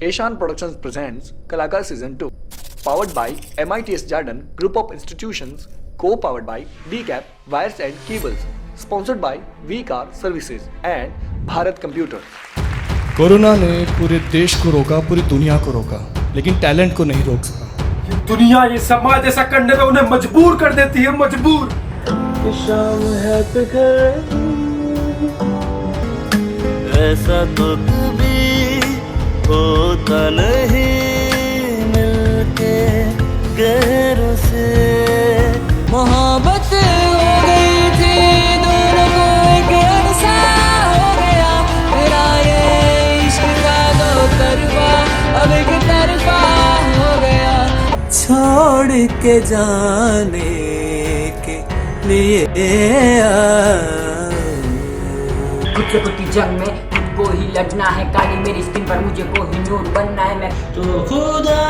Eshan Productions presents Kalakar Season 2, powered by MITS Jardin Group of Institutions, co-powered by DCAP Wires and Cables, sponsored by V-Car Services and Bharat Computers. Corona ने पूरे देश को रोका, पूरी दुनिया को रोका, लेकिन टैलेंट को नहीं रोक सका। ये दुनिया, ये समाज ऐसा करने में उन्हें मजबूर कर देती है, मजबूर। शाम है ऐसा तो कभी होता नहीं, मिलके गैरों से मोहब्बत हो गई थी, दोनों को एक अरसा हो गया, मेरा ये इश्क का दो तरफा अब एक तरफा हो गया, छोड़ के जाने के लिए खुद से खुद की जंग में खुद को ही लड़ना है, काली मेरी स्किन पर मुझे को ही नूर बनना है। मैं तो खुदा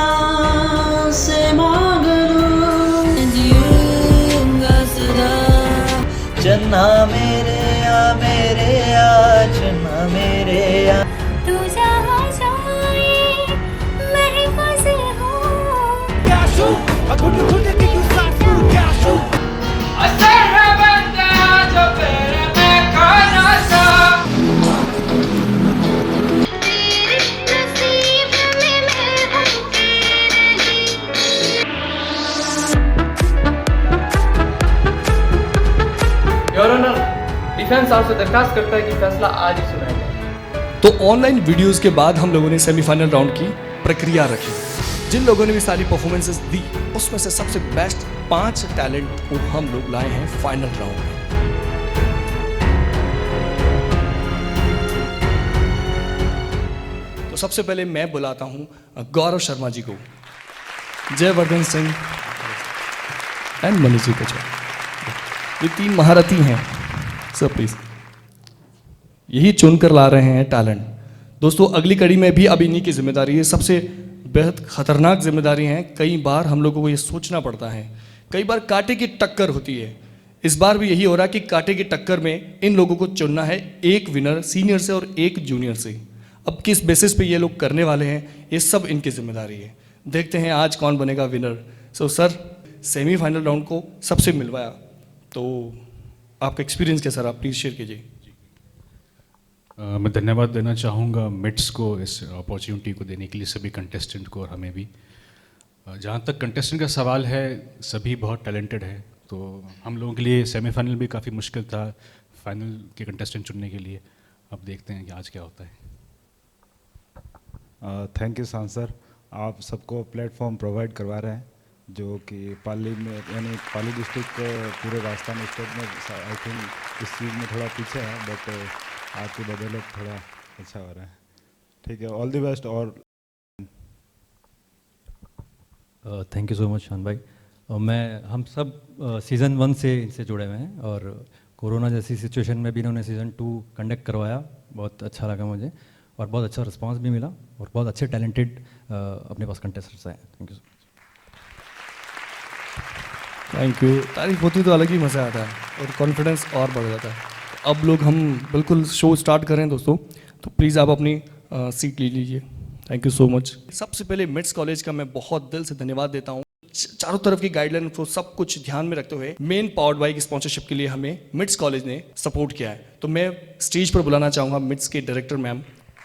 से मांग लूं, जीऊंगा सदा, चन्ना मेरे या चन्ना मेरे या। तू जहाँ जाए मैं ही फंसे हूँ। योर ऑनर, डिफेंस आपसे दरखास्त करता है कि फैसला आज ही सुनाया जाए। तो ऑनलाइन वीडियोस के बाद हम लोगों ने सेमीफाइनल राउंड की प्रक्रिया रखी। जिन लोगों ने भी सारी परफॉर्मेंसेस दी, उसमें से सबसे बेस्ट 5 टैलेंट को हम लोग लाए हैं फाइनल राउंड में। तो सबसे पहले मैं बुलाता हूं गौरव शर्मा जी को, जयवर्धन सिंह एंड मनीष जी को। ये 3 महारथी हैं सर, प्लीज यही चुनकर ला रहे हैं टैलेंट। दोस्तों अगली कड़ी में भी अब इन्हीं की जिम्मेदारी है, सबसे बेहद खतरनाक जिम्मेदारी है। कई बार हम लोगों को ये सोचना पड़ता है, कई बार कांटे की टक्कर होती है। इस बार भी यही हो रहा है कि कांटे की टक्कर में इन लोगों को चुनना है, एक विनर सीनियर से और एक जूनियर से। अब किस बेसिस पे ये लोग करने वाले हैं, ये सब इनकी जिम्मेदारी है। देखते हैं आज कौन बनेगा winner. So sir, semifinal round को सबसे मिलवाया, तो आपका एक्सपीरियंस क्या सर, आप प्लीज़ शेयर कीजिए। मैं धन्यवाद देना चाहूँगा मिट्स को इस अपॉर्चुनिटी को देने के लिए, सभी कंटेस्टेंट को और हमें भी। जहाँ तक कंटेस्टेंट का सवाल है, सभी बहुत टैलेंटेड है, तो हम लोगों के लिए सेमीफाइनल भी काफ़ी मुश्किल था फाइनल के कंटेस्टेंट चुनने के लिए। अब देखते हैं कि आज क्या होता है। थैंक यू शान सर, आप सबको प्लेटफॉर्म प्रोवाइड करवा रहे हैं, जो कि पाली में यानी पाली डिस्ट्रिक्ट पूरे राजस्थान स्टेट में आई थिंक इस चीज़ में थोड़ा पीछे है, बट आपकी बदौलत थोड़ा अच्छा हो रहा है। ठीक है, ऑल द बेस्ट। और थैंक यू सो मच शान भाई। हम सब सीज़न 1 से इनसे जुड़े हुए हैं, और कोरोना जैसी सिचुएशन में भी इन्होंने सीज़न 2 कंडक्ट करवाया, बहुत अच्छा लगा मुझे, और बहुत अच्छा रिस्पांस भी मिला, और बहुत अच्छे टैलेंटेड अपने पास कंटेस्टेंट्स आए। Thank you. Thank you. तारीफ होती तो अलग ही मज़ा आता है और कॉन्फिडेंस और बढ़ जाता है। अब लोग हम बिल्कुल शो स्टार्ट करें दोस्तों, तो प्लीज़ आप अपनी सीट ले लीजिए। Thank you so much. सबसे पहले मिट्स कॉलेज का मैं बहुत दिल से धन्यवाद देता हूँ। चारों तरफ की गाइडलाइन को सब कुछ ध्यान में रखते हुए मेन पावर्ड बाई की स्पॉन्सरशिप के लिए हमें मिट्स कॉलेज ने सपोर्ट किया है। तो मैं स्टेज पर बुलाना चाहूँगा मिट्स के director ma'am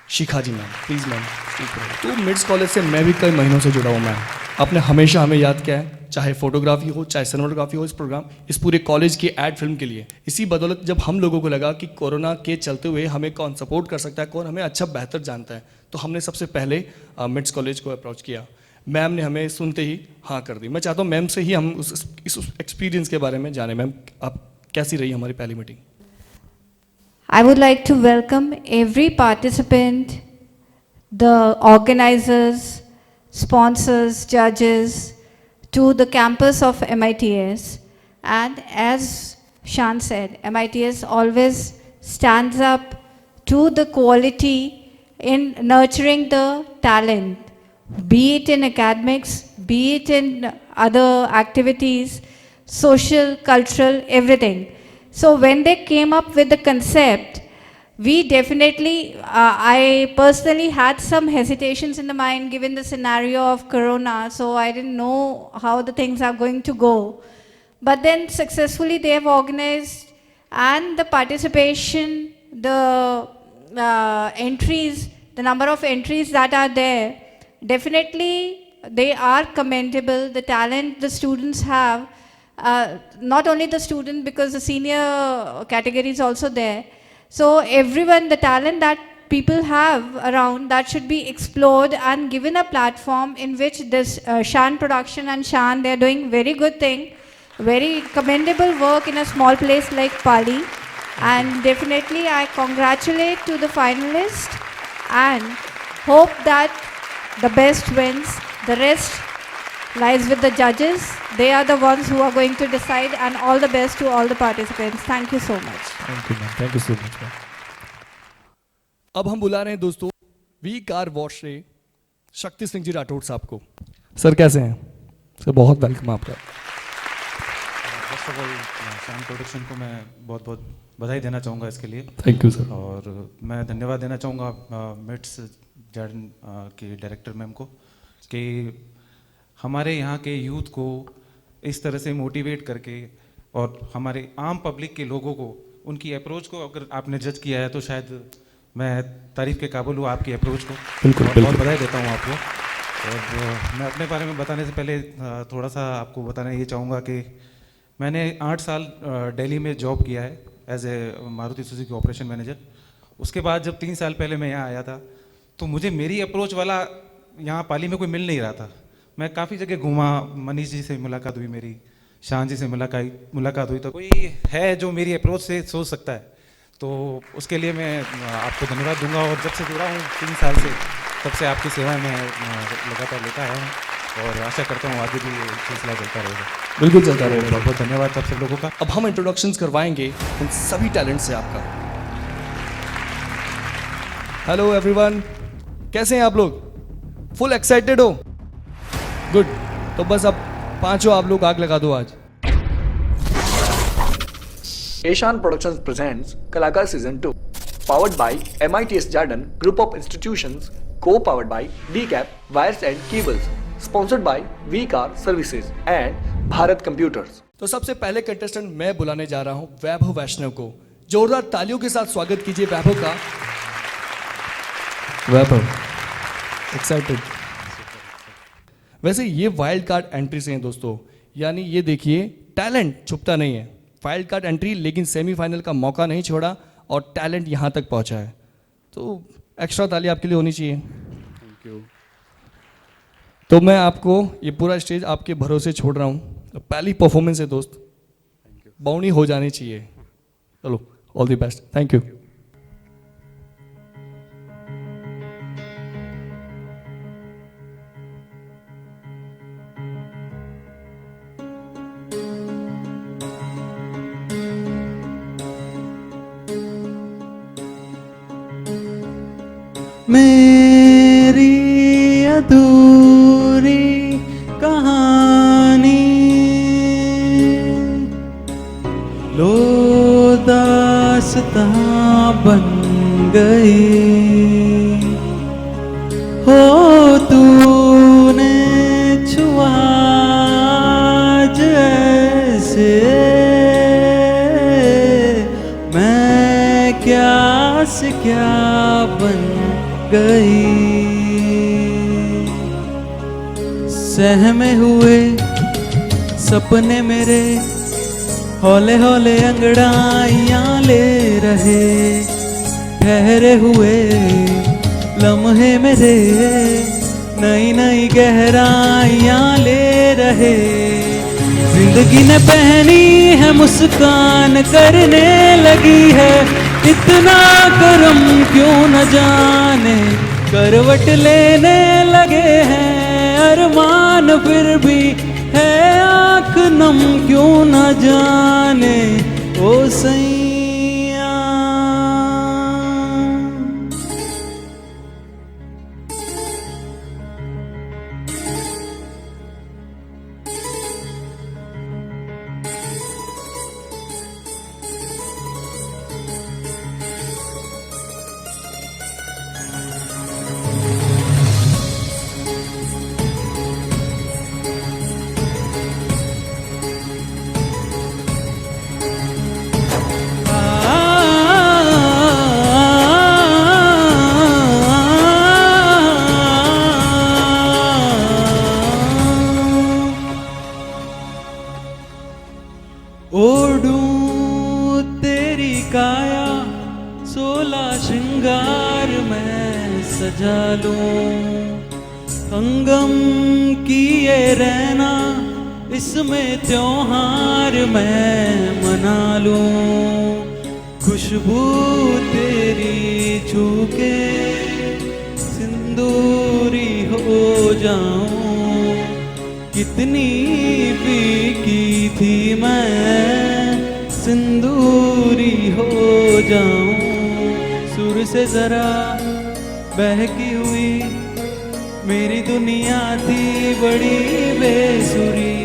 Shikha ji ma'am, please ma'am stage पर। तो मिट्स कॉलेज से मैं भी कई महीनों से जुड़ा हूँ मैम। आपने हमेशा हमें याद किया है, चाहे फोटोग्राफी हो, चाहे सिनेमाटोग्राफी हो, इस प्रोग्राम, इस पूरे कॉलेज की एड फिल्म के लिए। इसी बदौलत जब हम लोगों को लगा कि कोरोना के चलते हुए हमें कौन सपोर्ट कर सकता है, कौन हमें अच्छा बेहतर जानता है, तो हमने सबसे पहले मिट्स कॉलेज को अप्रोच किया। मैम ने हमें सुनते ही हाँ कर दी। मैं चाहता हूँ मैम से ही हम इस एक्सपीरियंस के बारे में जाने। मैम, आप कैसी रही हमारी पहली meeting? I would like to welcome every participant, the organizers, sponsors, judges, to the campus of MITS. And as Shan said, MITS always stands up to the quality in nurturing the talent, be it in academics, be it in other activities, social, cultural, everything. So when they came up with the concept, we definitely, I personally had some hesitations in the mind given the scenario of Corona, so I didn't know how the things are going to go. But then successfully they have organized, and the participation, the entries, the number of entries that are there, definitely they are commendable. The talent the students have, not only the student, because the senior category is also there. So everyone, the talent that people have around, that should be explored and given a platform in which this Shan production and Shan, they are doing very good thing, very commendable work in a small place like Pali. And definitely I congratulate to the finalists and hope that the best wins. The rest lies with the judges. They are the ones who are going to decide, and all the best to all the participants. Thank you so much. Thank you ma'am, thank you so much ma'am. अब हम बुला रहे हैं दोस्तों we car wash से शक्ति सिंह जी राठौड़ साहब को। Sir कैसे हैं? सर बहुत वेलकम आपका। फर्स्ट ऑफ ऑल शान प्रोडक्शन को मैं बहुत बहुत बधाई देना चाहूँगा इसके लिए। Thank you sir. और मैं धन्यवाद देना चाहूँगा मिट्स जार्डन के डायरेक्टर मैम को कि हमारे यहाँ के यूथ को इस तरह से मोटिवेट करके और हमारे आम पब्लिक के लोगों को, उनकी अप्रोच को अगर आपने जज किया है तो शायद मैं तारीफ़ के काबिल हूँ आपकी अप्रोच को। बिल्कुल, बहुत बधाई देता हूँ आपको। और मैं अपने बारे में बताने से पहले थोड़ा सा आपको बताना ये चाहूँगा कि मैंने 8 साल दिल्ली में जॉब किया है as a Maruti Suzuki operation manager. उसके बाद जब 3 साल पहले मैं यहाँ आया था तो मुझे मेरी अप्रोच वाला यहाँ पाली में कोई मिल नहीं रहा था। मैं काफ़ी जगह घूमा, मनीष जी से मुलाकात हुई, मेरी शान जी से मुलाकात हुई, तो कोई है जो मेरी अप्रोच से सोच सकता है, तो उसके लिए मैं आपको धन्यवाद दूंगा। और जब से जुड़ा हूँ 3 साल से, तब से आपकी सेवाएं मैं लगातार लेता आया हूँ और आशा करता हूँ आगे भी ये सिलसिला चलता रहेगा। बिल्कुल चलता रहेगा। बहुत बहुत धन्यवाद आप सब लोगों का। अब हम इंट्रोडक्शंस करवाएंगे उन सभी टैलेंट से आपका। हेलो एवरीवन, कैसे हैं आप लोग? फुल एक्साइटेड हो? गुड। तो बस अब पांचों आप लोग आग लगा दो आज। Ashan Productions presents Kalakar Season 2, powered by MITS Jarden Group of Institutions, co-powered by DCAP Wires and Cables, sponsored by V-Car Services and Bharat Computers. तो सबसे पहले कंटेस्टेंट मैं बुलाने जा रहा हूं वैभव वैष्णव को। जोरदार तालियों के साथ स्वागत कीजिए वैभव का। वैभव एक्साइटेड? वैसे ये वाइल्ड कार्ड एंट्री से हैं दोस्तों, यानी ये देखिए टैलेंट छुपता नहीं है। वाइल्ड कार्ड एंट्री, लेकिन सेमीफाइनल का मौका नहीं छोड़ा और टैलेंट यहाँ तक पहुँचा है, तो एक्स्ट्रा ताली आपके लिए होनी चाहिए। Thank you. तो मैं आपको ये पूरा स्टेज आपके भरोसे छोड़ रहा हूँ। तो पहली परफॉर्मेंस है दोस्त, बाउंडी हो जानी चाहिए। चलो, all the best. Thank you. मेरी अधूरी कहानी लो दास्तां बन गई हो, तूने छुआ जैसे मैं क्या से क्या बन गई। सहमे हुए सपने मेरे हौले हौले अंगड़ाइयाँ ले रहे, ठहरे हुए लम्हे मेरे नई नई गहराइयाँ ले रहे। जिंदगी ने पहनी है मुस्कान, करने लगी है इतना करम क्यों न जाने, करवट लेने लगे हैं अरमान, फिर भी है आँख नम क्यों न जाने ओ सैया। सजा लूं, संगम किए रहना इसमें त्योहार मैं मना लूं, खुशबू तेरी छू के सिंदूरी हो जाऊं, कितनी फीकी थी मैं सिंदूरी हो जाऊं, सुर से जरा बहकी हुई मेरी दुनिया थी बड़ी बेसुरी,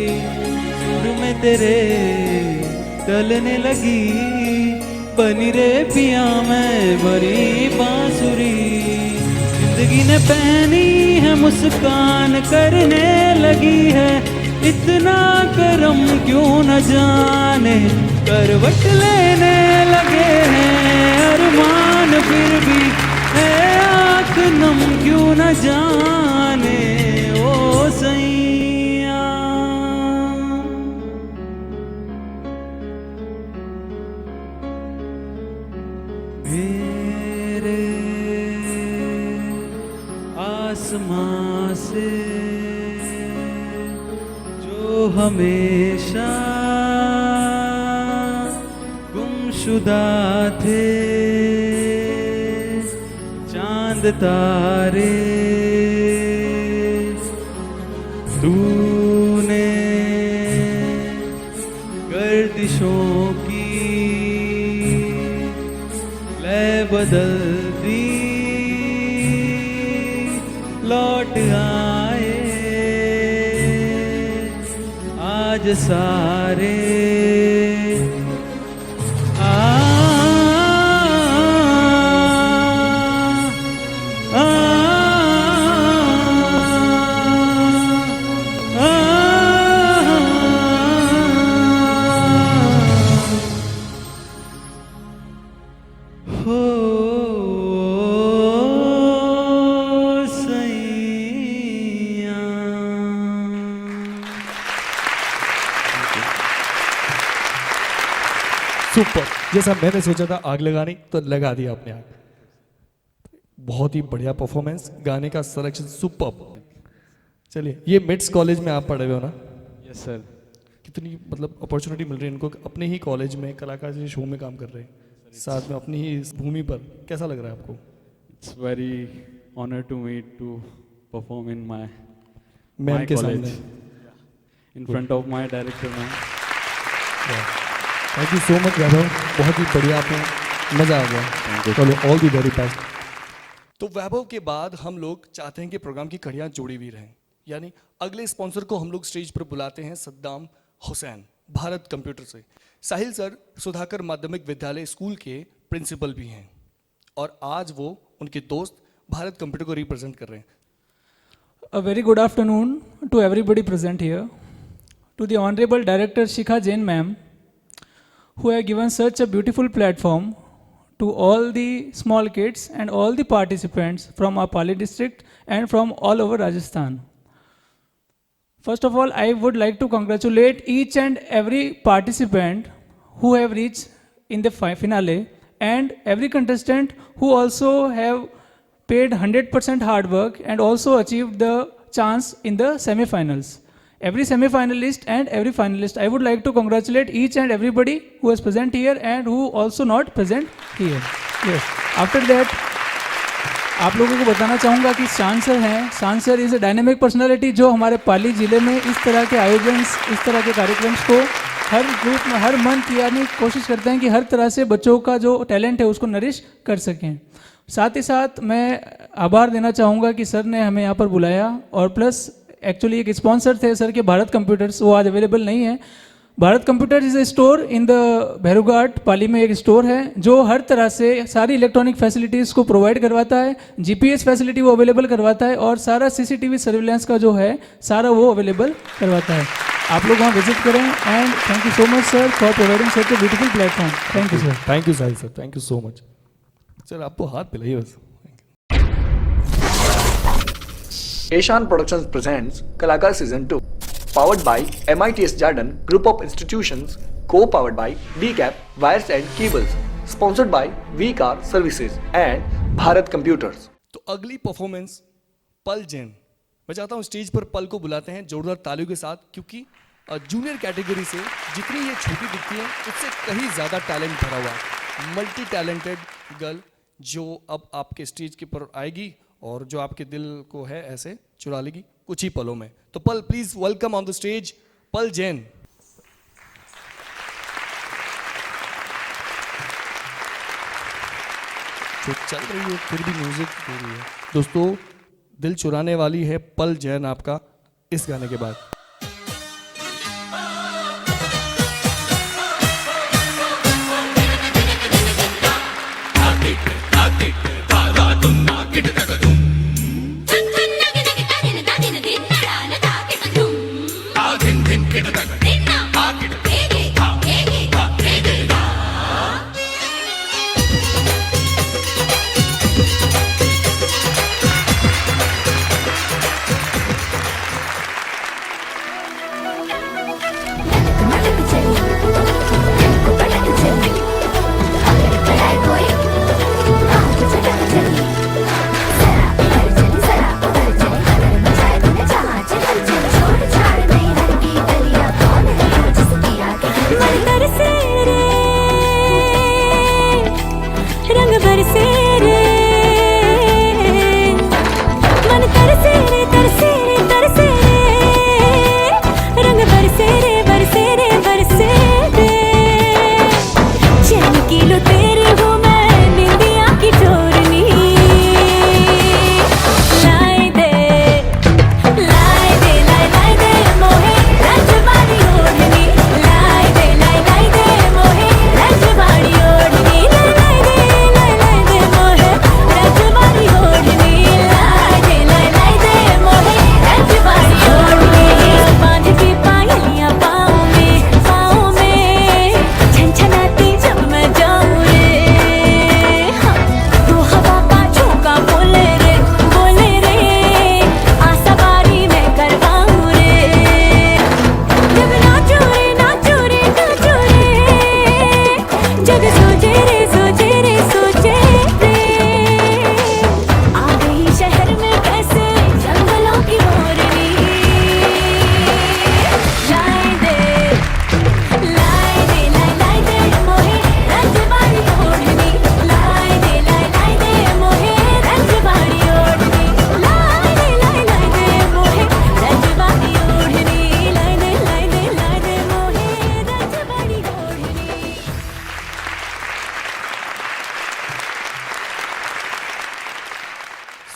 सुर में तेरे डलने लगी बनी रे पिया मैं बड़ी बांसुरी, जिंदगी ने पहनी है मुस्कान करने लगी है, इतना करम क्यों न जाने, करवट लेने लगे हैं अरमान फिर भी है आँख नम क्यों न जाने ओ सैया। मेरे आसमां से जो हमेशा गुमशुदा थे चांद तारे, तूने गर्दिशों की लय बदल दी, लौट आए आज सारे सुपर, जैसा मैंने सोचा था आग लगानी तो लगा दी आपने आग। बहुत ही बढ़िया परफॉर्मेंस, गाने का सिलेक्शन सुपर। चलिए, ये मिड्स कॉलेज में आप पढ़े हुए हो ना? Yes sir. कितनी मतलब अपॉर्चुनिटी मिल रही है इनको, अपने ही कॉलेज में कलाकार जी शो में काम कर रहे हैं साथ में अपनी ही भूमि पर, कैसा लग रहा है आपको? It's very honour to me to perform in my ma'am के सामने, in front of my director ma'am. Thank you so much Vaibhav, बहुत ही बढ़िया, आपने मज़ा आ गया। चलो, ऑल दी वेरी बेस्ट। तो वैभव के बाद हम लोग चाहते हैं कि प्रोग्राम की कड़ियाँ जुड़ी हुई रहें, यानी अगले स्पॉन्सर को हम लोग स्टेज पर बुलाते हैं सद्दाम हुसैन, भारत कंप्यूटर से। साहिल सर सुधाकर माध्यमिक विद्यालय स्कूल के प्रिंसिपल भी हैं और आज वो उनके दोस्त भारत कंप्यूटर को रिप्रेजेंट कर रहे हैं। A very good afternoon to everybody present here, to the Honorable Director Shikha Jain ma'am, who have given such a beautiful platform to all the small kids and all the participants from our Pali district and from all over Rajasthan. First of all, I would like to congratulate each and every participant who have reached in the finale and every contestant who also have paid 100% hard work and also achieved the chance in the semi-finals. Every semi-finalist and every finalist, I would like to congratulate each and everybody who is present here and who also not present here. Yes. After that, आप लोगों को बताना चाहूँगा कि शान sir हैं। शान sir is a dynamic personality जो हमारे पाली ज़िले में इस तरह के आयोजन, इस तरह के कार्यक्रम को हर ग्रुप में हर मंथ यानी कोशिश करते हैं कि हर तरह से बच्चों का जो टैलेंट है उसको नरिश कर सकें। साथ ही साथ मैं आभार देना चाहूँगा कि सर ने हमें यहाँ पर बुलाया और प्लस एक्चुअली एक स्पॉन्सर थे सर के भारत कंप्यूटर्स, वो आज अवेलेबल नहीं है। Bharat computer is a store in the Bhairughat Pali में, एक स्टोर है जो हर तरह से सारी इलेक्ट्रॉनिक फैसिलिटीज़ को प्रोवाइड करवाता है। जीपीएस फैसिलिटी वो अवेलेबल करवाता है और सारा सीसीटीवी सर्विलेंस का जो है सारा वो अवेलेबल करवाता है। आप लोग वहाँ विजिट करें and thank you so much sir for providing such a beautiful platform. Thank you sir. Thank you Sahil sir, thank you so much. Sir आपको हाथ पिलाइए बस। Eshan Productions presents Kalakar Season 2, powered by MITS Jarden Group of Institutions, co-powered by DCAP Wires and Cables, sponsored by V-Car Services and Bharat Computers. तो अगली performance पल जैन। मैं चाहता हूँ stage पर पल को बुलाते हैं जोरदार तालियों के साथ, क्योंकि जूनियर कैटेगरी से जितनी ये छोटी दिखती है उससे कहीं ज़्यादा टैलेंट भरा हुआ मल्टी टैलेंटेड गर्ल जो अब आपके स्टेज के पर आएगी और जो आपके दिल को है ऐसे चुरा लेगी कुछ ही पलों में। तो पल, please welcome on the stage पल जैन। जो चल रही है फिर भी म्यूजिक हो रही है। दोस्तों, दिल चुराने वाली है पल जैन आपका इस गाने के बाद।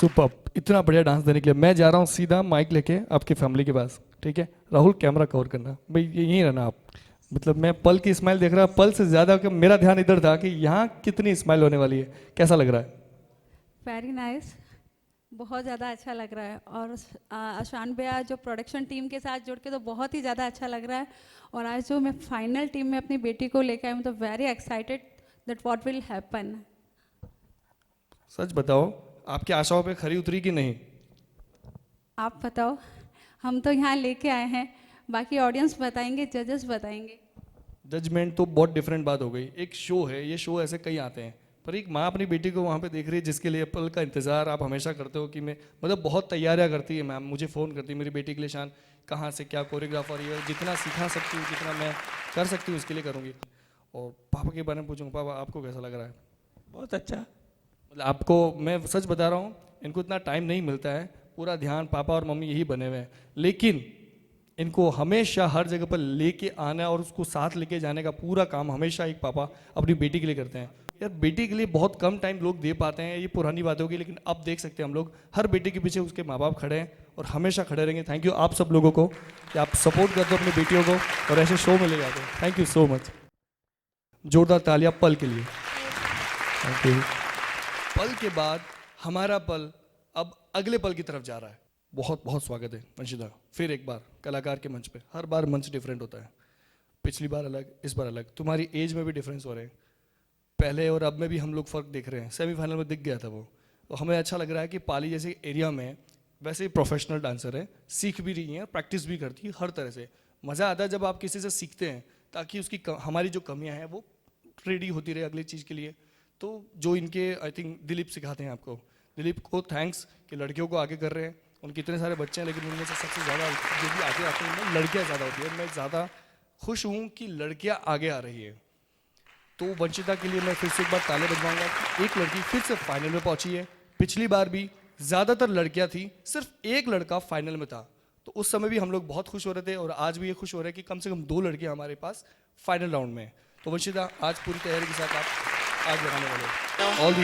सुपर, इतना बढ़िया डांस देने के लिए मैं जा रहा हूँ सीधा माइक लेके आपकी फैमिली के पास। ठीक है राहुल, कैमरा कवर करना भाई, यहीं रहना आप। मतलब मैं पल की स्माइल देख रहा, पल से ज़्यादा मेरा ध्यान इधर था कि यहाँ कितनी स्माइल होने वाली है। कैसा लग रहा है? वेरी नाइस, बहुत ज़्यादा अच्छा लग रहा है। और अशान भैया जो प्रोडक्शन टीम के साथ जुड़ के तो बहुत ही ज़्यादा अच्छा लग रहा है। और आज जो मैं फाइनल टीम में अपनी बेटी को लेकर आई हूँ तो very excited that what will happen. सच बताओ, आपकी आशाओं पे खरी उतरी कि नहीं? आप बताओ, हम तो यहाँ लेके आए हैं, बाकी ऑडियंस बताएंगे, जजेस बताएंगे। जजमेंट तो बहुत डिफरेंट बात हो गई। एक शो है, ये शो ऐसे कई आते हैं, पर एक माँ अपनी बेटी को वहाँ पे देख रही है जिसके लिए पल का इंतज़ार आप हमेशा करते हो कि मैं मतलब बहुत तैयारियाँ करती है मैम, मुझे फ़ोन करती है मेरी बेटी के लिए, शान कहाँ से क्या कोरियोग्राफर है, जितना सिखा सकती हूँ जितना मैं कर सकती हूँ उसके लिए करूँगी। और पापा के बारे में पूछूँगा, पापा आपको कैसा लग रहा है? बहुत अच्छा। मतलब आपको मैं सच बता रहा हूँ, इनको इतना टाइम नहीं मिलता है, पूरा ध्यान पापा और मम्मी यही बने हुए हैं, लेकिन इनको हमेशा हर जगह पर लेके आना और उसको साथ लेके जाने का पूरा काम हमेशा एक पापा अपनी बेटी के लिए करते हैं। यार बेटी के लिए बहुत कम टाइम लोग दे पाते हैं, ये पुरानी बात होगी, लेकिन अब देख सकते हैं हम लोग हर बेटी के पीछे उसके माँ बाप खड़े हैं और हमेशा खड़े रहेंगे। थैंक यू आप सब लोगों को कि आप सपोर्ट करते हो अपनी बेटियों को और ऐसे शो में ले जाते हो। Thank you so much. जोरदार तालियां पल के लिए। Thank you. पल के बाद हमारा पल अब अगले पल की तरफ जा रहा है। बहुत बहुत स्वागत है वंशिता, फिर एक बार कलाकार के मंच पे। हर बार मंच डिफरेंट होता है, पिछली बार अलग, इस बार अलग। तुम्हारी एज में भी डिफरेंस हो रहे हैं, पहले और अब में भी हम लोग फ़र्क देख रहे हैं। सेमीफाइनल में दिख गया था वो, तो हमें अच्छा लग रहा है कि पाली जैसे एरिया में वैसे ही प्रोफेशनल डांसर है, सीख भी रही हैं, प्रैक्टिस भी करती है हर तरह से। मज़ा आता है जब आप किसी से सीखते हैं, ताकि उसकी हमारी जो कमियाँ हैं वो रेडी होती रहे अगली चीज़ के लिए। तो जो इनके आई थिंक दिलीप सिखाते हैं आपको, दिलीप को थैंक्स कि लड़कियों को आगे कर रहे हैं, उनके इतने सारे बच्चे हैं लेकिन उनमें से सबसे ज़्यादा जो भी आगे आते हैं उनमें लड़कियाँ ज़्यादा होती है। मैं ज़्यादा खुश हूँ कि लड़कियाँ आगे आ रही है। तो वंशिता के लिए मैं फिर से एक बार ताले बजवाऊंगा कि एक लड़की फिर से फाइनल में पहुंची है। पिछली बार भी ज़्यादातर लड़कियां थी, सिर्फ एक लड़का फाइनल में था, तो उस समय भी हम लोग बहुत खुश हो रहे थे और आज भी ये खुश हो रहे हैं कि कम से कम 2 लड़कियां हमारे पास फाइनल राउंड में हैं। तो वंशिता आज पूरी तैयारी के साथ आप आज लगाने वाले हैं। All the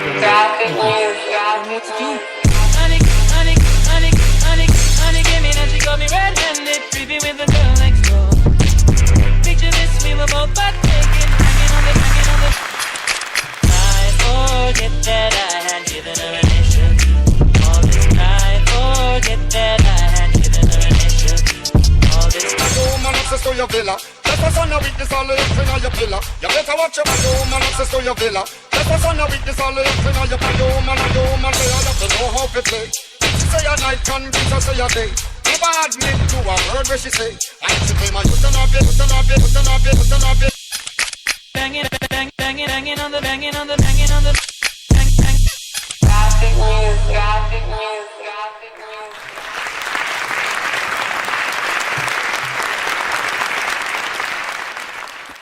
Forget that I had given her initially. All this time, forget that I had given her initially. All this time. Woman access to your villa. Just a son of witness all the thing on your pillar. You better watch your woman access to your villa. Just a son of witness all the thing on your pillar. Woman, they all have to know how to play. She say a night can be just say a day. Never admit to a word where she say. I she say my put on up, put on up, put on up, put on up. Banging, banging, banging, banging on the, banging on the, banging on the. Bang, bang. Graphic news, graphic news, graphic news.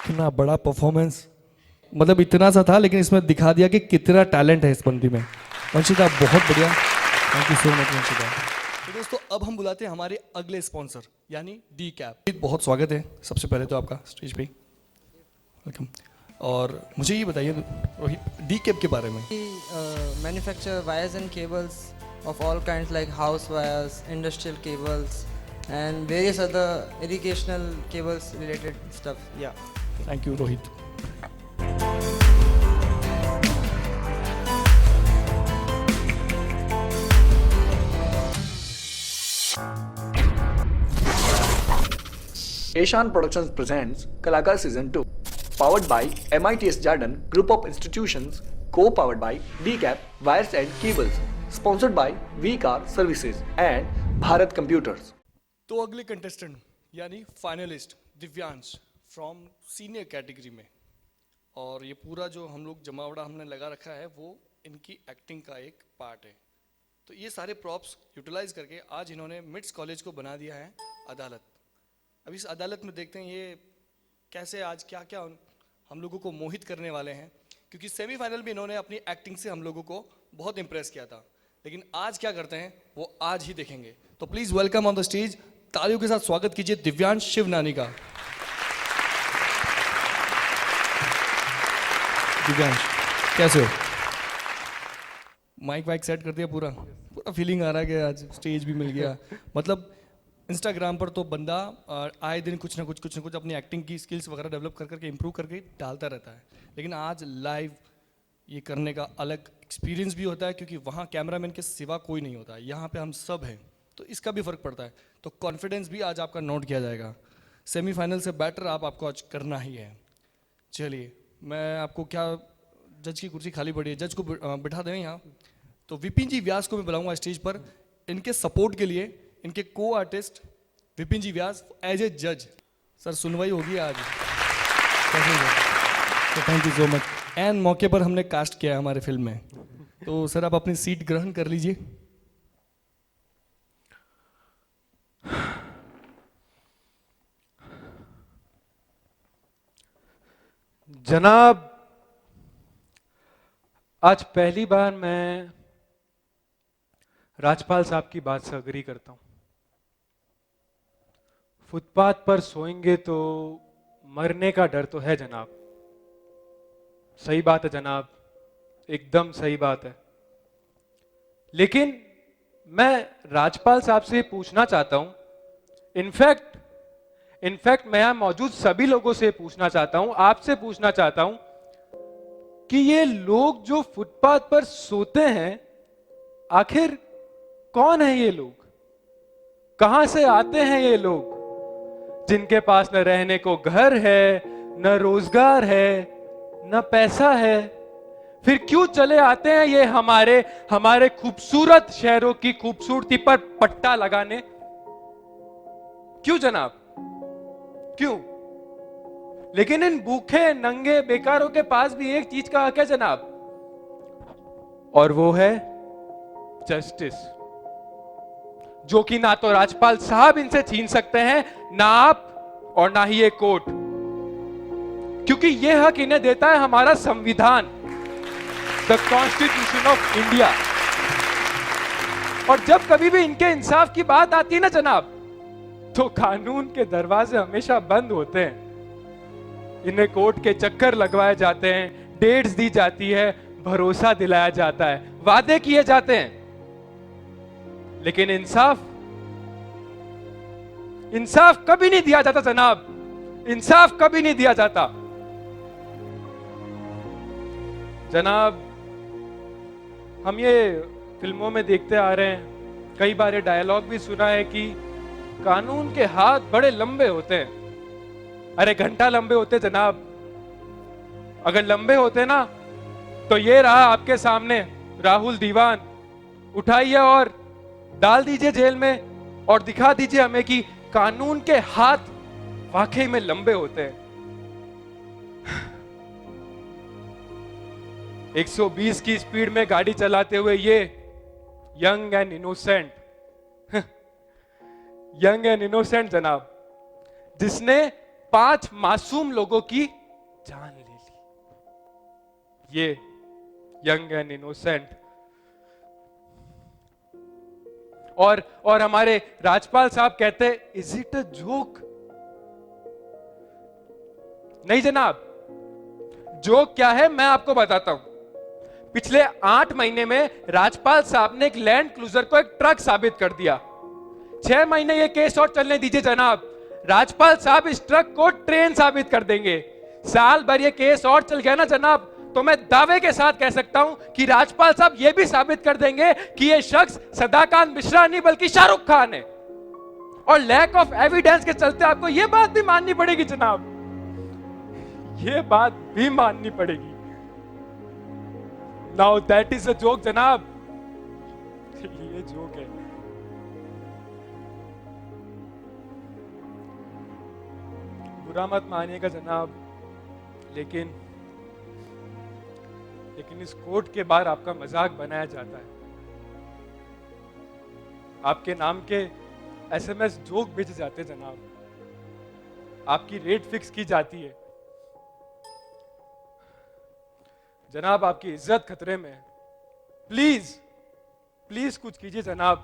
कितना बड़ा performance, मतलब इतना सा था लेकिन इसमें दिखा दिया कि कितना टैलेंट है इस बंदी में। वंशिता बहुत बढ़िया, thank you so much Vanshita. तो दोस्तों अब हम बुलाते हैं हमारे अगले स्पॉन्सर यानी डी कैप। बहुत स्वागत है सबसे पहले तो आपका स्टेज पे, वेलकम। और मुझे ये बताइए रोहित, डी कैप के बारे में। Manufacture wires and cables of all kinds like house wires, industrial cables and various other irrigational cables related stuff. Yeah. Thank you Rohit. Eshan Productions presents Kalakar Season 2, powered by MITS Jarden Group of Institutions, co-powered by DCAP Wires and Cables, sponsored by V-Car Services and Bharat Computers. तो अगले contestant यानी finalist Divyansh from senior category में, और ये पूरा जो हम लोग जमावड़ा हमने लगा रखा है वो इनकी एक्टिंग का एक पार्ट है। तो ये सारे प्रॉप्स यूटिलाइज करके आज इन्होंने मिट्स कॉलेज को बना दिया है अदालत। अब इस अदालत में देखते हैं ये कैसे आज क्या क्या हम लोगों को मोहित करने वाले हैं, क्योंकि सेमीफाइनल में इन्होंने अपनी एक्टिंग से हम लोगों को बहुत इंप्रेस किया था, लेकिन आज क्या करते हैं वो आज ही देखेंगे। तो please welcome on the stage, तालियों के साथ स्वागत कीजिए दिव्यांश शिवनानी का। दिव्यांश कैसे हो? माइक वाइक सेट कर दिया, पूरा पूरा फीलिंग आ रहा है कि आज स्टेज भी मिल गया। मतलब इंस्टाग्राम पर तो बंदा आए दिन कुछ ना कुछ अपनी एक्टिंग की स्किल्स वगैरह डेवलप कर करके इम्प्रूव करके डालता रहता है, लेकिन आज लाइव ये करने का अलग एक्सपीरियंस भी होता है, क्योंकि वहाँ कैमरामैन के सिवा कोई नहीं होता, यहाँ पे हम सब हैं, तो इसका भी फ़र्क पड़ता है। तो कॉन्फिडेंस भी आज आपका नोट किया जाएगा। सेमीफाइनल से बेटर आपको आज करना ही है। चलिए मैं आपको क्या, जज की कुर्सी खाली पड़ी है, जज को बिठा दें यहाँ। तो विपिन जी व्यास को मैं बुलाऊंगा स्टेज पर, इनके सपोर्ट के लिए इनके को artist Vipin ji Vyas as a जज। सर सुनवाई होगी आज, कैसे? तो thank you so much. And मौके पर हमने कास्ट किया है हमारे फिल्म में, तो सर आप अपनी सीट ग्रहण कर लीजिए। जनाब, आज पहली बार मैं राजपाल साहब की बात से अग्री करता हूं। फुटपाथ पर सोएंगे तो मरने का डर तो है जनाब। सही बात है जनाब, एकदम सही बात है। लेकिन मैं राजपाल साहब से पूछना चाहता हूं, इनफैक्ट मैं यहां मौजूद सभी लोगों से पूछना चाहता हूं, आपसे पूछना चाहता हूं कि ये लोग जो फुटपाथ पर सोते हैं, आखिर कौन है ये लोग? कहां से आते हैं ये लोग, जिनके पास न रहने को घर है, न रोजगार है, न पैसा है? फिर क्यों चले आते हैं ये हमारे खूबसूरत शहरों की खूबसूरती पर पट्टा लगाने? क्यों जनाब, क्यों? लेकिन इन भूखे नंगे बेकारों के पास भी एक चीज का हक है जनाब, और वो है जस्टिस, जो कि ना तो राज्यपाल साहब इनसे छीन सकते हैं, ना आप और ना ही ये कोर्ट, क्योंकि ये हक इन्हें देता है हमारा संविधान, द कॉन्स्टिट्यूशन ऑफ इंडिया। और जब कभी भी इनके इंसाफ की बात आती है ना जनाब, तो कानून के दरवाजे हमेशा बंद होते हैं। इन्हें कोर्ट के चक्कर लगवाए जाते हैं, डेट्स दी जाती है, भरोसा दिलाया जाता है, वादे किए जाते हैं, लेकिन इंसाफ कभी नहीं दिया जाता जनाब, इंसाफ कभी नहीं दिया जाता। जनाब, हम ये फिल्मों में देखते आ रहे हैं, कई बार ये डायलॉग भी सुना है कि कानून के हाथ बड़े लंबे होते हैं। अरे घंटा लंबे होते जनाब, अगर लंबे होते ना तो ये रहा आपके सामने राहुल दीवान, उठाइए और डाल दीजिए जेल में और दिखा दीजिए हमें कि कानून के हाथ वाकई में लंबे होते हैं। 120 की स्पीड में गाड़ी चलाते हुए ये यंग एंड इनोसेंट जनाब, जिसने 5 मासूम लोगों की जान ले ली, ये यंग एंड इनोसेंट। और हमारे राज्यपाल साहब कहते हैं, इज इट अ जोक? नहीं जनाब, जोक क्या है मैं आपको बताता हूं। पिछले 8 महीने में राज्यपाल साहब ने एक लैंड क्रूजर को एक ट्रक साबित कर दिया। 6 महीने ये केस और चलने दीजिए जनाब, राज्यपाल साहब इस ट्रक को ट्रेन साबित कर देंगे। साल भर ये केस और चल गया ना जनाब, तो मैं दावे के साथ कह सकता हूं कि राज्यपाल साहब ये भी साबित कर देंगे कि ये शख्स सदाकांत मिश्रा नहीं बल्कि शाहरुख खान है। और लैक ऑफ एविडेंस के चलते आपको ये बात भी माननी पड़ेगी जनाब, ये बात भी माननी पड़ेगी। Now that is a joke जनाब, ये जोक है। बुरा मत मानिएगा जनाब, लेकिन इस कोर्ट के बाहर आपका मजाक बनाया जाता है, आपके नाम के SMS जोक भेजे जाते हैं जनाब, आपकी रेट फिक्स की जाती है जनाब, आपकी इज्जत खतरे में है। प्लीज कुछ कीजिए जनाब,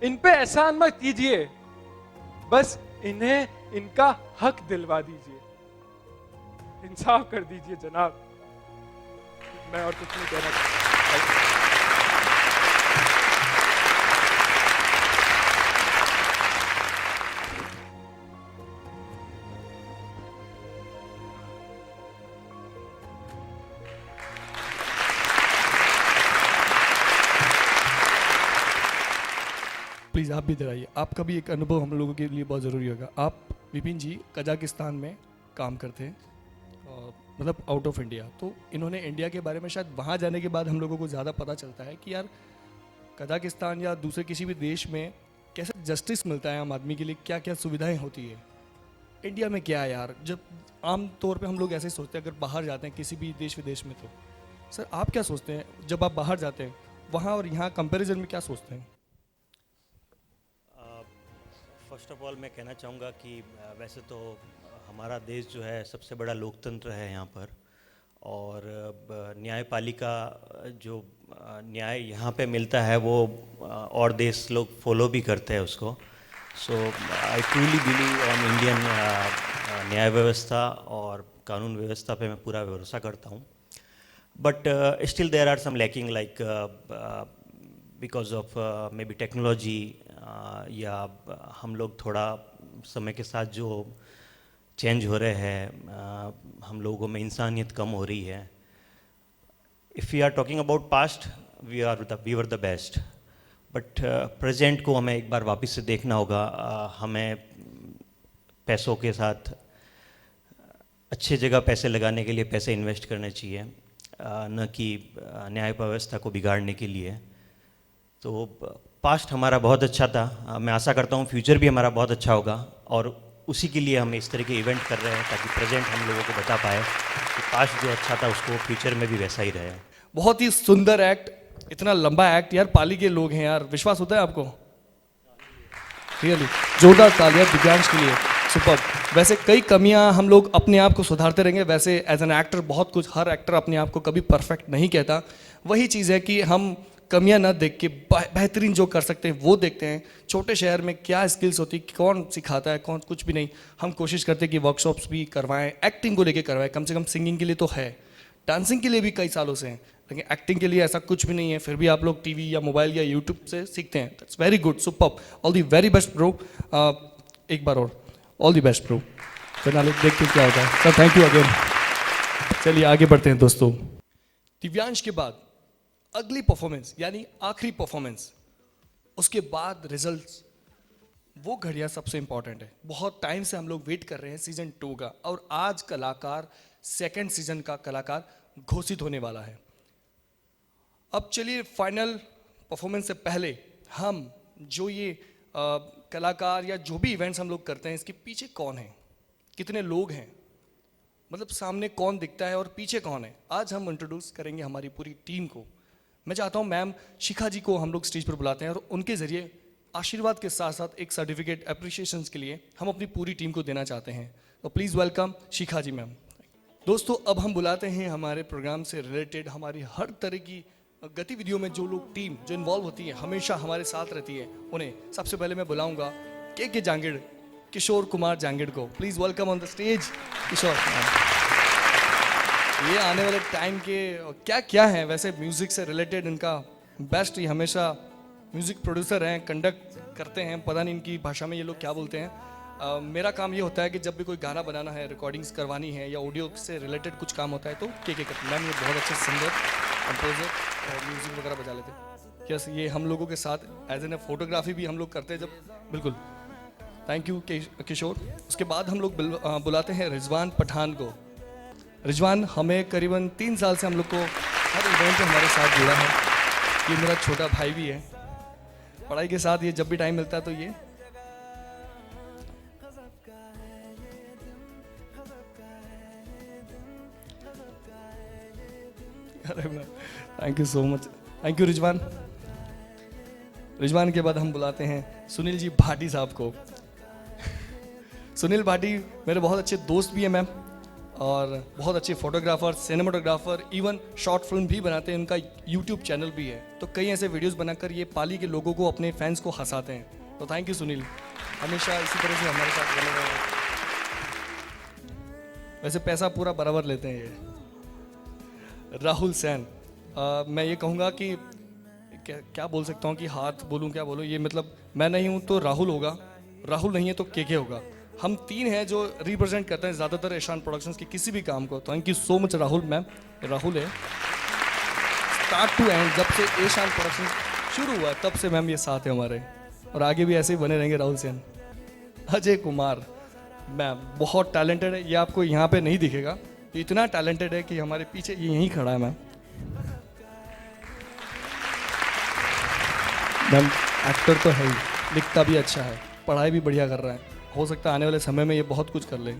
इन पे एहसान मत कीजिए, बस इन्हें इनका हक दिलवा दीजिए, इंसाफ कर दीजिए जनाब। मैं और कुछ नहीं कहना चाहता। प्लीज़ आप भी इधर आइए, आपका भी एक अनुभव हम लोगों के लिए बहुत ज़रूरी होगा। आप विपिन जी कजाकिस्तान में काम करते हैं, मतलब आउट ऑफ इंडिया, तो इन्होंने इंडिया के बारे में शायद वहाँ जाने के बाद हम लोगों को ज़्यादा पता चलता है कि यार कजाकिस्तान या दूसरे किसी भी देश में कैसे जस्टिस मिलता है आम आदमी के लिए, क्या क्या सुविधाएं होती है। इंडिया में क्या है यार, जब आम तौर पे हम लोग ऐसे ही सोचते हैं अगर बाहर जाते हैं किसी भी देश विदेश में, तो सर आप क्या सोचते हैं जब आप बाहर जाते हैं, वहाँ और यहाँ कंपेरिजन में क्या सोचते हैं? फर्स्ट ऑफ ऑल मैं कहना चाहूँगा कि वैसे तो हमारा देश जो है सबसे बड़ा लोकतंत्र है यहाँ पर, और न्यायपालिका जो न्याय यहाँ पे मिलता है वो और देश लोग फॉलो भी करते हैं उसको। So I truly believe on Indian न्याय व्यवस्था और कानून व्यवस्था पे मैं पूरा भरोसा करता हूँ। But still there are some lacking like because of maybe technology, या हम लोग थोड़ा समय के साथ जो चेंज हो रहे हैं, हम लोगों में इंसानियत कम हो रही है। If we are talking about past, we were the best, but present को हमें एक बार वापस से देखना होगा। हमें पैसों के साथ अच्छी जगह पैसे लगाने के लिए पैसे इन्वेस्ट करने चाहिए, न कि न्याय व्यवस्था को बिगाड़ने के लिए। तो पास्ट हमारा बहुत अच्छा था, मैं आशा करता हूँ फ्यूचर भी हमारा बहुत अच्छा होगा, और उसी के लिए हम इस तरह के इवेंट कर रहे हैं ताकि प्रेजेंट हम लोगों को बता पाए कि पास्ट जो अच्छा था उसको फ्यूचर में भी वैसा ही रहे। बहुत ही सुंदर एक्ट इतना लंबा एक्ट यार, पाली के लोग हैं यार, विश्वास होता है आपको? रियली जोरदार तालियां दिव्यांश के लिए, सुपर। वैसे कई कमियां हम लोग अपने आप को सुधारते रहेंगे। वैसे एज एन एक्टर बहुत कुछ, हर एक्टर अपने आप को कभी परफेक्ट नहीं कहता। वही चीज़ है कि हम कमियां ना देख के बेहतरीन जो कर सकते हैं वो देखते हैं। छोटे शहर में क्या स्किल्स होती है, कौन सिखाता है, कौन, कुछ भी नहीं। हम कोशिश करते हैं कि वर्कशॉप्स भी करवाएं, एक्टिंग को लेके करवाएं, कम से कम सिंगिंग के लिए तो है, डांसिंग के लिए भी कई सालों से हैं, लेकिन एक्टिंग के लिए ऐसा कुछ भी नहीं है। फिर भी आप लोग टीवी या मोबाइल या यूट्यूब से सीखते हैं। That's very good, super, all the very best bro. एक बार और ऑल दी बेस्ट ब्रो। फिर लोग देखते क्या होता है। Sir thank you again. चलिए आगे बढ़ते हैं दोस्तों। दिव्यांश के बाद अगली परफॉर्मेंस यानी आखिरी परफॉर्मेंस, उसके बाद रिजल्ट्स, वो घड़ियाँ सबसे इंपॉर्टेंट है। बहुत टाइम से हम लोग वेट कर रहे हैं सीजन 2 का, और आज कलाकार सेकंड सीजन का कलाकार घोषित होने वाला है। अब चलिए फाइनल परफॉर्मेंस से पहले हम जो ये कलाकार या जो भी इवेंट्स हम लोग करते हैं, इसके पीछे कौन है, कितने लोग हैं, मतलब सामने कौन दिखता है और पीछे कौन है, आज हम इंट्रोड्यूस करेंगे हमारी पूरी टीम को। मैं चाहता हूँ मैम शिखा जी को हम लोग स्टेज पर बुलाते हैं और उनके ज़रिए आशीर्वाद के साथ साथ एक सर्टिफिकेट अप्रिशिएशंस के लिए हम अपनी पूरी टीम को देना चाहते हैं। तो please welcome Shikha ji ma'am. दोस्तों अब हम बुलाते हैं हमारे प्रोग्राम से रिलेटेड हमारी हर तरह की गतिविधियों में जो लोग, टीम जो इन्वॉल्व होती है, हमेशा हमारे साथ रहती है, उन्हें। सबसे पहले मैं बुलाऊंगा के जांगिड़, किशोर कुमार जांगिड़ को। Please welcome on the stage Kishore. ये आने वाले टाइम के क्या क्या हैं, वैसे म्यूज़िक से रिलेटेड इनका बेस्ट, ही हमेशा म्यूज़िक प्रोड्यूसर हैं, कंडक्ट करते हैं, पता नहीं इनकी भाषा में ये लोग क्या बोलते हैं। मेरा काम ये होता है कि जब भी कोई गाना बनाना है, रिकॉर्डिंग्स करवानी है या ऑडियो से रिलेटेड कुछ काम होता है तो के करते हैं। मैम ये बहुत अच्छे सिंगर, कंपोजर और म्यूज़िक वगैरह बजा लेते हैं। यस, ये हम लोगों के साथ एज एन फोटोग्राफी भी हम लोग करते हैं जब, बिल्कुल। थैंक यू किशोर। उसके बाद हम लोग बुलाते हैं रिजवान पठान को। रिजवान हमें करीबन 3 साल से हम लोग को हर इवेंट में हमारे साथ जुड़ा है। ये मेरा छोटा भाई भी है। पढ़ाई के साथ ये जब भी टाइम मिलता है तो ये अरे thank you so much, thank you Rizwan. Rizwan के बाद हम बुलाते हैं सुनील जी भाटी साहब को। सुनील भाटी मेरे बहुत अच्छे दोस्त भी हैं मैम, और बहुत अच्छे photographer, cinematographer, even short film भी बनाते हैं। उनका यूट्यूब चैनल भी है, तो कई ऐसे वीडियोस बनाकर ये पाली के लोगों को, अपने फैंस को हंसाते हैं। तो थैंक यू सुनील, हमेशा इसी तरह से हमारे साथ बने रहे। वैसे पैसा पूरा बराबर लेते हैं ये। राहुल सैन, मैं ये कहूँगा कि क्या बोल सकता हूँ कि हाथ बोलूँ क्या बोलूँ, ये मतलब मैं नहीं हूँ तो राहुल होगा, राहुल नहीं है तो के होगा। हम 3 हैं जो रिप्रेजेंट करते हैं ज़्यादातर ईशान प्रोडक्शंस के किसी भी काम को। Thank you so much Rahul ma'am. Rahul है स्टार्ट टू एंड, जब से ईशान प्रोडक्शन शुरू हुआ तब से मैम ये साथ है हमारे, और आगे भी ऐसे ही बने रहेंगे। राहुल सेन। अजय कुमार मैम बहुत टैलेंटेड है, ये आपको यहाँ पे नहीं दिखेगा, इतना टैलेंटेड है कि हमारे पीछे ये यहीं खड़ा है मैम। मैम एक्टर तो है ही, लिखता भी अच्छा है, पढ़ाई भी बढ़िया कर रहा है, हो सकता है आने वाले समय में ये बहुत कुछ कर ले।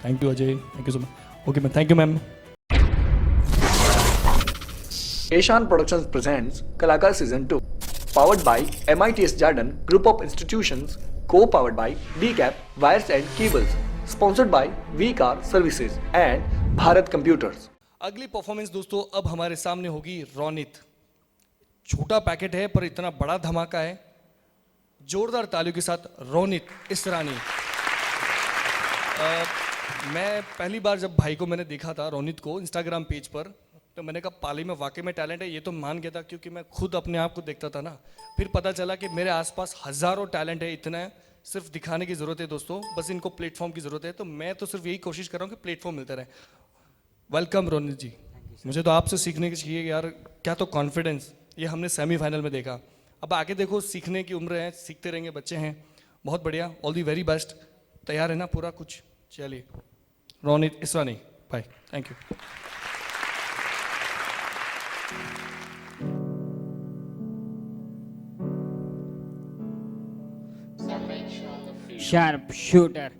Thank you Ajay, thank you so much. Okay ma'am, thank you ma'am. Ishan Productions presents Kalakar Season 2, powered by MITS Jarden Group of Institutions, co-powered by DCAP Wires and Cables, sponsored by V-Car Services and Bharat Computers. अगली performance दोस्तों अब हमारे सामने होगी रोनित। छोटा packet है पर इतना बड़ा धमाका है। जोरदार तालियों के साथ रोनित इसरानी। मैं पहली बार जब भाई को मैंने देखा था, रोनित को, इंस्टाग्राम पेज पर, तो मैंने कहा पाली में वाकई में टैलेंट है। ये तो मान गया था क्योंकि मैं खुद अपने आप को देखता था ना। फिर पता चला कि मेरे आसपास हज़ारों टैलेंट है, इतना है, सिर्फ दिखाने की ज़रूरत है दोस्तों, बस इनको प्लेटफॉर्म की ज़रूरत है। तो मैं तो सिर्फ यही कोशिश कर रहा हूँ कि प्लेटफॉर्म मिलता रहे। वेलकम रोनित जी। मुझे तो आपसे सीखने की चाहिए यार, क्या तो कॉन्फिडेंस, ये हमने सेमीफाइनल में देखा। अब आगे देखो, सीखने की उम्र है, सीखते रहेंगे, बच्चे हैं। बहुत बढ़िया, ऑल दी वेरी बेस्ट। तैयार है ना पूरा कुछ? चलिए रोनित इसरानी भाई, थैंक यू। Sharp shooter.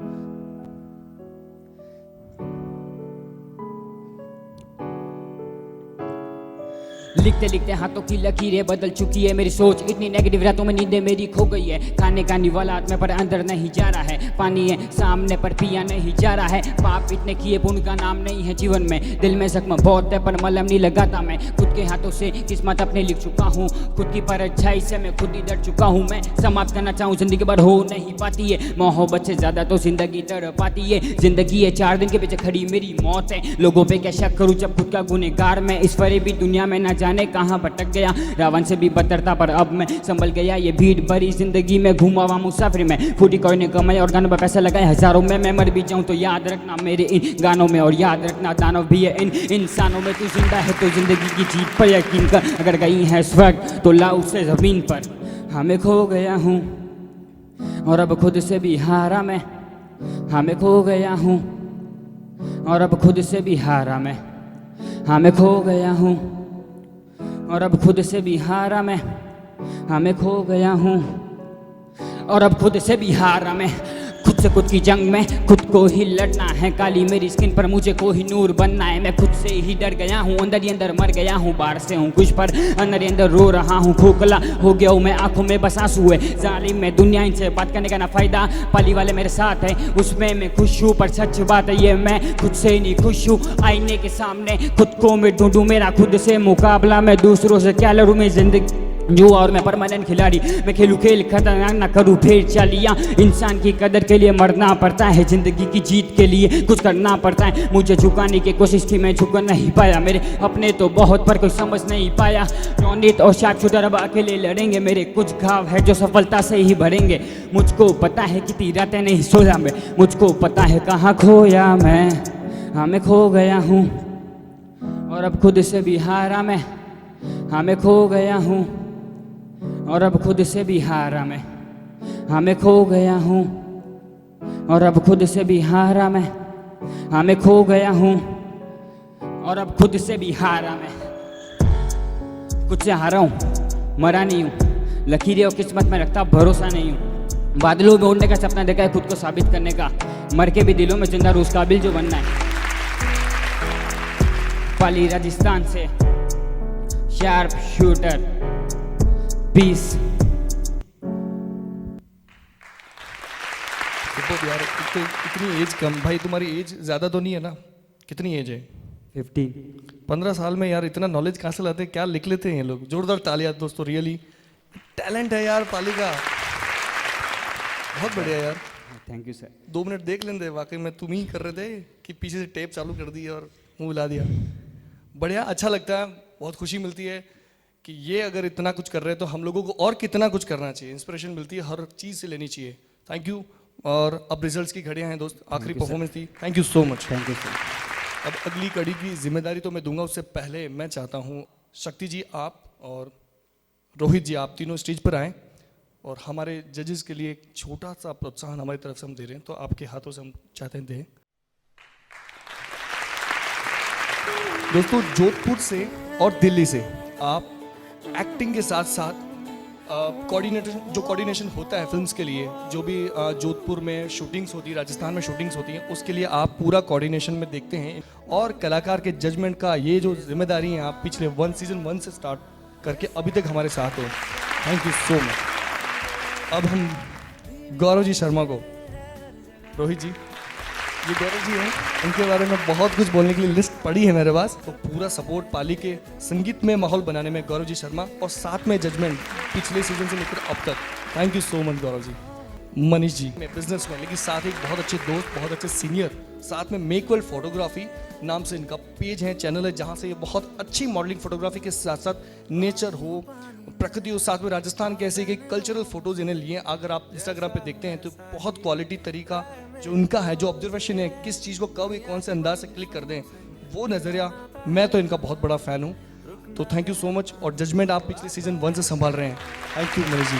लिखते लिखते हाथों की लकीरें बदल चुकी है मेरी सोच, इतनी नेगेटिव रातों में नींदें मेरी खो गई है। खाने का निवाला हाथ में पर अंदर नहीं जा रहा है, पानी है सामने पर पिया नहीं जा रहा है। पाप इतने किए पुण्य का नाम नहीं है जीवन में, दिल में जख्म बहुत है पर मलहम नहीं लगाता मैं। खुद के हाथों से किस्मत अपने लिख चुका हूँ, खुद की परछाई से मैं खुद ही डर चुका हूँ। मैं समाप्त करना चाहूँ जिंदगी भर हो नहीं पाती है, मोहब्बत से ज्यादा तो जिंदगी तड़ पाती है। जिंदगी है 4 दिन के पीछे खड़ी मेरी मौत है, लोगों पे क्या शक करूँ जब खुद का गुनहगार मैं। इस फरेबी दुनिया में ना जाने कहाँ भटक गया, रावण से भी बदतर था पर अब मैं संभल गया। ये भीड़ भरी जिंदगी में घूमा हुआ मुसाफिर में, फूटी कोई कमाई और गानों पर पैसे लगाए हजारों में। मैं मर भी जाऊँ तो याद रखना मेरे इन गानों में, और याद रखना दानव भी है इन इंसानों में। तू जिंदा है तो जिंदगी की जीत पर यकीन कर, अगर गई है स्वर्ग तो ला उसे जमीन पर। हमें खो गया हूँ और अब खुद से भी हारा मैं, हमें खो गया हूँ और अब खुद से भी हारा मैं। हमें खो गया हूँ और अब खुद से भी हारा मैं, हमें खो गया हूँ और अब खुद से भी हारा मैं। खुद से खुद की जंग में खुद को ही लड़ना है, काली मेरी स्किन पर मुझे को ही नूर बनना है। मैं खुद से ही डर गया हूँ, अंदर ही अंदर मर गया हूँ। बाहर से हूँ कुछ पर अंदर ही अंदर रो रहा हूँ, खोखला हो गया हूँ मैं, आंखों में बस आंसू है। जालिम में दुनिया, इनसे बात करने का ना फायदा, पाली वाले मेरे साथ है उसमें मैं खुश हूँ। पर सच बात है ये मैं खुद से नहीं खुश हूँ। आईने के सामने खुद को मैं ढूंढूं, मेरा खुद से मुकाबला मैं दूसरों से क्या लड़ूं। मैं जिंदगी जो और मैं परमानेंट खिलाड़ी, मैं खेलूं खेल खतरनाक ना करूं फिर चालियां। इंसान की कदर के लिए मरना पड़ता है, जिंदगी की जीत के लिए कुछ करना पड़ता है। मुझे झुकाने की कोशिश की मैं झुक नहीं पाया, मेरे अपने तो बहुत पर कोई समझ नहीं पाया। रोनित और शार्प शूटर अब अकेले लड़ेंगे, मेरे कुछ घाव है जो सफलता से ही भरेंगे। मुझको पता है कितनी रातें नहीं सोया मैं, मुझको पता है कहाँ खोया मैं। हमें खो गया हूँ और अब खुद से भी हारा मैं, हमें खो गया हूँ और अब खुद से भी हारा मैं। हमें खो गया हूँ और अब खुद से भी हारा मैं, हमें खो गया हूँ और अब खुद से भी हारा मैं। कुछ से हारा हूँ, मरा नहीं हूँ, लकीरें और किस्मत में रखता भरोसा नहीं हूँ। बादलों में उड़ने का सपना देखा है खुद को साबित करने का, मर के भी दिलों में जिंदा रूस काबिल जो बनना है। पाली राजस्थान से शार्प शूटर पीस। यार इतनी एज कम, भाई तुम्हारी एज ज़्यादा तो नहीं है ना? कितनी एज है? 15। 15 साल में यार इतना नॉलेज कहाँ से लाते हैं, क्या लिख लेते हैं ये लोग। जोरदार तालियां दोस्तों, रियली टैलेंट है यार पाली का, बहुत बढ़िया यार। Thank you sir. 2 मिनट देख लेते, वाकई में तुम ही कर रहे थे कि पीछे से टेप चालू कर दी और मुँह हिला दिया। बढ़िया, अच्छा लगता है, बहुत खुशी मिलती है कि ये अगर इतना कुछ कर रहे हैं तो हम लोगों को और कितना कुछ करना चाहिए। इंस्पिरेशन मिलती है, हर चीज़ से लेनी चाहिए। Thank you. और अब रिजल्ट्स की घड़ियां हैं दोस्त, आखिरी परफॉर्मेंस थी। Thank you so much. Thank you sir. अब अगली कड़ी की जिम्मेदारी तो मैं दूंगा, उससे पहले मैं चाहता हूँ शक्ति जी आप और रोहित जी आप तीनों स्टेज पर आएँ और हमारे जजेस के लिए एक छोटा सा प्रोत्साहन हमारी तरफ से हम दे रहे हैं, तो आपके हाथों से हम चाहते हैं दें। दोस्तों जोधपुर से और दिल्ली से आप एक्टिंग के साथ साथ कोऑर्डिनेशन होता है फिल्म्स के लिए, जो भी जोधपुर में शूटिंग्स होती है, राजस्थान में शूटिंग्स होती हैं, उसके लिए आप पूरा कोऑर्डिनेशन में देखते हैं। और कलाकार के जजमेंट का ये जो जिम्मेदारी है आप पिछले सीज़न 1 से स्टार्ट करके अभी तक हमारे साथ हो, थैंक यू सो मच। अब हम गौरव जी शर्मा को, रोहित जी, ये गौरव जी हैं, उनके बारे में बहुत कुछ बोलने के लिए लिस्ट पड़ी है मेरे पास। तो पूरा सपोर्ट पाली के संगीत में माहौल बनाने में गौरव जी शर्मा, और साथ में जजमेंट पिछले सीजन से लेकर अब तक। Thank you so much Gaurav ji. Manish ji में बिजनेस में, लेकिन साथ ही एक बहुत अच्छे दोस्त, बहुत अच्छे सीनियर, साथ में मेक वर्ल्ड फोटोग्राफी नाम से इनका पेज है, चैनल है, जहाँ से ये बहुत अच्छी मॉडलिंग फोटोग्राफी के साथ साथ नेचर हो, प्रकृति हो, साथ में राजस्थान के ऐसे कल्चरल फोटोज इन्हें लिए। अगर आप इंस्टाग्राम पे देखते हैं तो बहुत क्वालिटी तरीका जो उनका है, जो ऑब्जर्वेशन है, किस चीज़ को कब कौन से अंदाज से क्लिक कर दें, वो नज़रिया, मैं तो इनका बहुत बड़ा फ़ैन हूँ। तो थैंक यू सो मच। और जजमेंट आप पिछले सीजन 1 से संभाल रहे हैं, thank you Manish ji,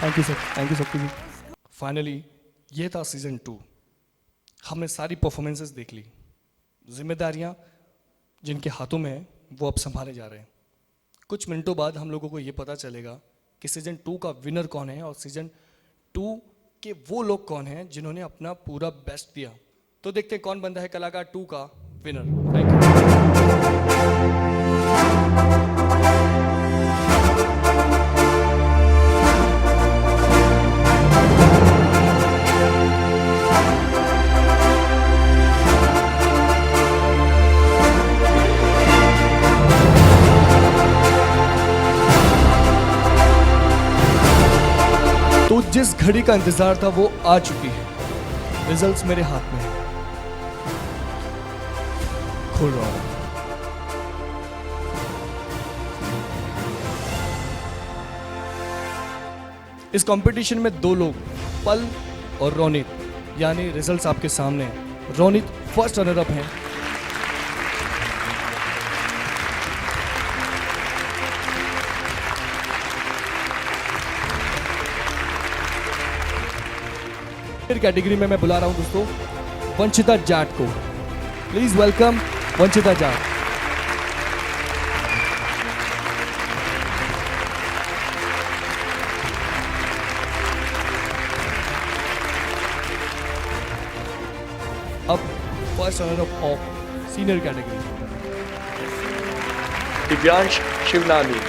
thank you sir, thank you Shakti ji. Finally ये था सीजन 2, हमने सारी परफॉर्मेंसेस देख ली, जिम्मेदारियाँ जिनके हाथों में है वो अब संभाले जा रहे हैं। कुछ मिनटों बाद हम लोगों को ये पता चलेगा कि सीजन 2 का विनर कौन है और सीजन 2 के वो लोग कौन हैं जिन्होंने अपना पूरा बेस्ट दिया। तो देखते हैं कौन बनता है कलाकार 2 का विनर। Thank you. अब जिस घड़ी का इंतजार था वो आ चुकी है। रिजल्ट्स मेरे हाथ में है। खोल रहा हूं। इस कंपटीशन में दो लोग, पल और रोनित, यानी रिजल्ट्स आपके सामने हैं। रोनित फर्स्ट रनर अप हैं। कैटेगरी में मैं बुला रहा हूं दोस्तों वंशिता जाट को। Please welcome Vanshita Jat. अब first runner up of senior category Divyansh Shivnani.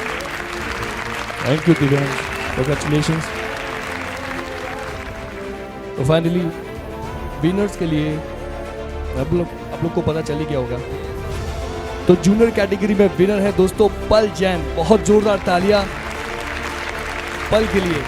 Thank you Divyansh, congratulations. तो फाइनली विनर्स के लिए आप लोग को पता चल ही गया होगा। तो जूनियर कैटेगरी में विनर है दोस्तों पल जैन। बहुत जोरदार तालियां पल के लिए।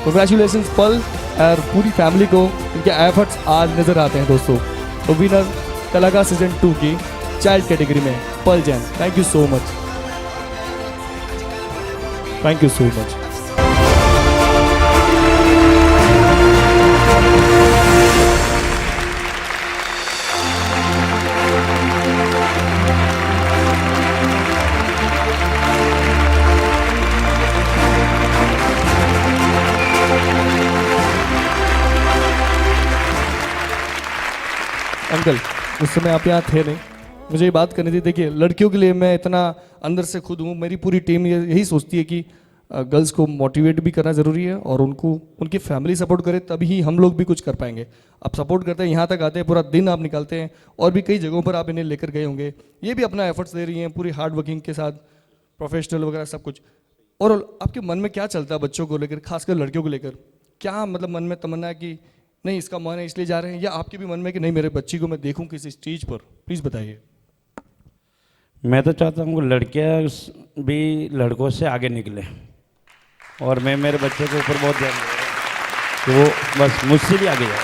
कंग्रेचुलेशंस पल और पूरी फैमिली को, इनके एफर्ट्स आज नजर आते हैं दोस्तों। तो विनर कलाकार सीजन 2 की चाइल्ड कैटेगरी में पल Jain. Thank you so much, thank you so much. Uncle उस समय आप यहाँ थे नहीं, मुझे ये बात करनी थी। देखिए लड़कियों के लिए मैं इतना अंदर से खुद हूँ, मेरी पूरी टीम यही सोचती है कि गर्ल्स को मोटिवेट भी करना ज़रूरी है और उनको उनकी फैमिली सपोर्ट करे तभी हम लोग भी कुछ कर पाएंगे। आप सपोर्ट करते हैं, यहाँ तक आते हैं, पूरा दिन आप निकालते हैं और भी कई जगहों पर आप इन्हें लेकर गए होंगे। ये भी अपना एफर्ट्स दे रही हैं पूरी हार्ड वर्किंग के साथ, प्रोफेशनल वगैरह सब कुछ। और आपके मन में क्या चलता है बच्चों को लेकर, खासकर लड़कियों को लेकर? क्या मतलब मन में तमन्ना है कि नहीं इसका मन है इसलिए जा रहे हैं, या आपके भी मन में कि नहीं मेरे बच्ची को मैं देखूं किसी स्टेज पर? प्लीज़ बताइए। मैं तो चाहता हूँ लड़कियाँ भी लड़कों से आगे निकले और मैं मेरे बच्चे के ऊपर बहुत ध्यान दे रहा हूँ कि वो बस मुझसे भी आगे जाए।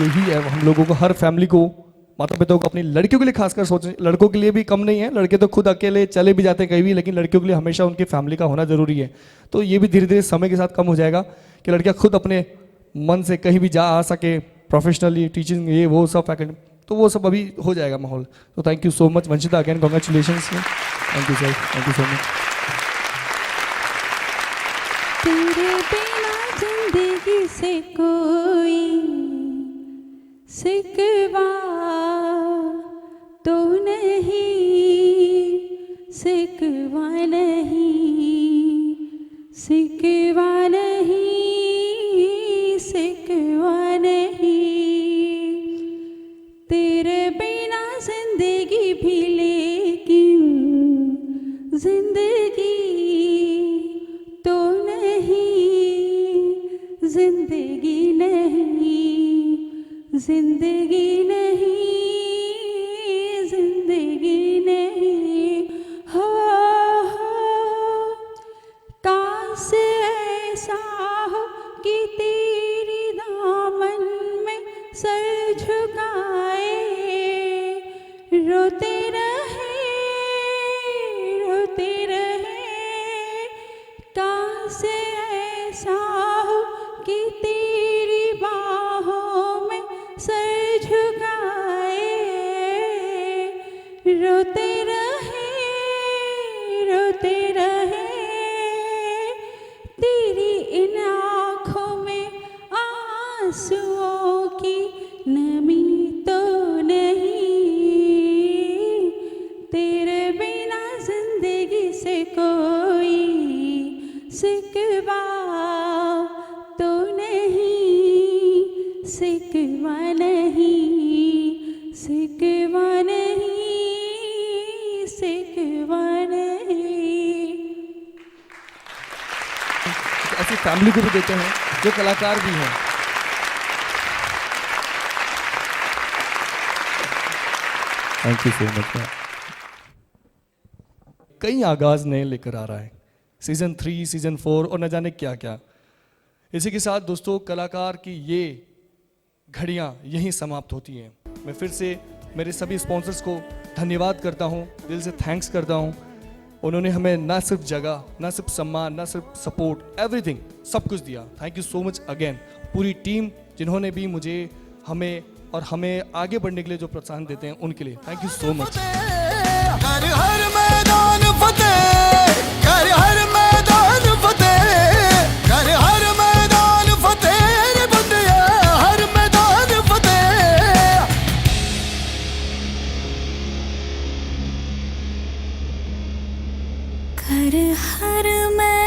यही है हम लोगों को, हर फैमिली को, माता पिता को अपनी लड़कियों के लिए खासकर सोचना। लड़कों के लिए भी कम नहीं है, लड़के तो खुद अकेले चले भी जाते हैं कहीं भी, लेकिन लड़कियों के लिए हमेशा उनकी फैमिली का होना जरूरी है। तो ये भी धीरे धीरे समय के साथ कम हो जाएगा कि लड़कियां खुद अपने मन से कहीं भी जा आ सके, प्रोफेशनली टीचिंग ये वो सब फैकल्टी, तो वो सब अभी हो जाएगा माहौल। तो thank you so much Vanshita, again congratulations. Thank you sir, thank you so much. तेरे बिना जिंदगी से कोई सिकवा तो नहीं, सिकवा नहीं, सिकवा नहीं, सिकवा नहीं। तेरे बिना जिंदगी भी, लेकिन जिंदगी तो नहीं, जिंदगी नहीं, जिंदगी नहीं, जिंदगी नहीं। हो काश ऐसा हो कि तेरी दामन में सर झुकाए, रोते रहे, रोते रहे। काश ऐसा हो कि तेरी बाहों में सर झुकाए, रोते रहे, रोते रहे। तेरी इन आँखों में आंसुओं की नमी तो नहीं, तेरे बिना जिंदगी से कोई सिकवा तो नहीं, ऐसी फैमिली को भी देते हैं जो कलाकार भी हैं। Thank you so much. कई आगाज नए लेकर आ रहा है, सीजन 3, सीजन 4 और न जाने क्या क्या। इसी के साथ दोस्तों कलाकार की ये घड़ियां यहीं समाप्त होती हैं। मैं फिर से मेरे सभी स्पॉन्सर्स को धन्यवाद करता हूं, दिल से थैंक्स करता हूं। उन्होंने हमें ना सिर्फ जगह, ना सिर्फ सम्मान, ना सिर्फ सपोर्ट, एवरीथिंग, सब कुछ दिया। Thank you so much again. पूरी टीम जिन्होंने भी मुझे, हमें और हमें आगे बढ़ने के लिए जो प्रोत्साहन देते हैं उनके लिए थैंक यू सो मच। कर हर मैदान फतेह, कर हर मैदान फतेह, कर हर मैदान फतेह, रे बंदिया हर मैदान फतेह। कर हर मैं